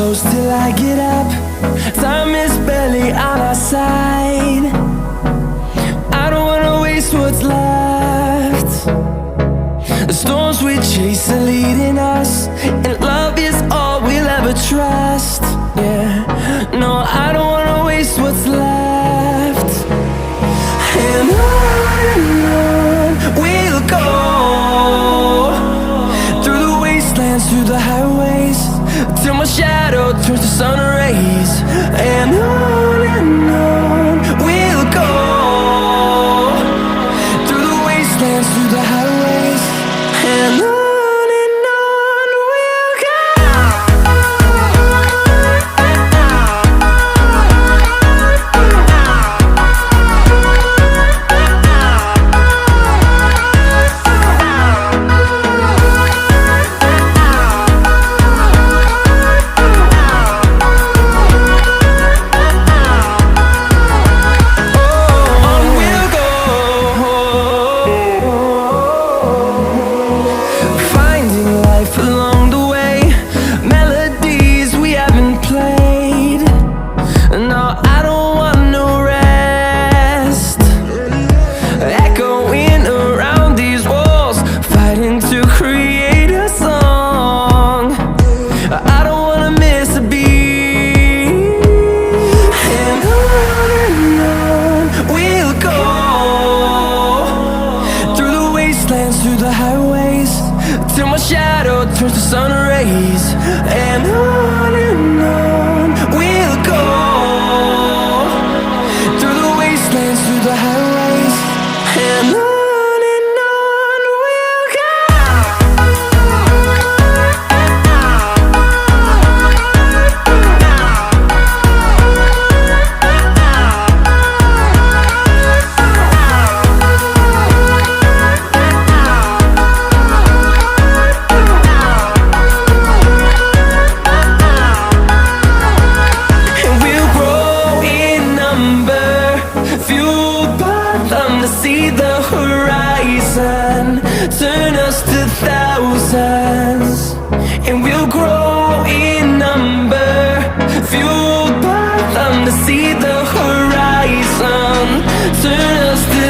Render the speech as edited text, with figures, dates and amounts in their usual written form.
close till I get up. Time is barely on our side. I don't wanna waste what's left. The storms we chase are leading us, and love is all we'll ever trust. Yeah, no, I don't wanna waste what's left. And on we'll go, through the wastelands, through the highways, till my shadow turns to sun rays. And on we'll go, through the wastelands, through the highways, and on we'll go. Through the highways, till my shadow turns to sun rays. And on we'll go, through the wastelands, through the highways, and on we'll go. See the horizon, turn us to thousands, and we'll grow in number, fueled by them. To see the horizon, turn us to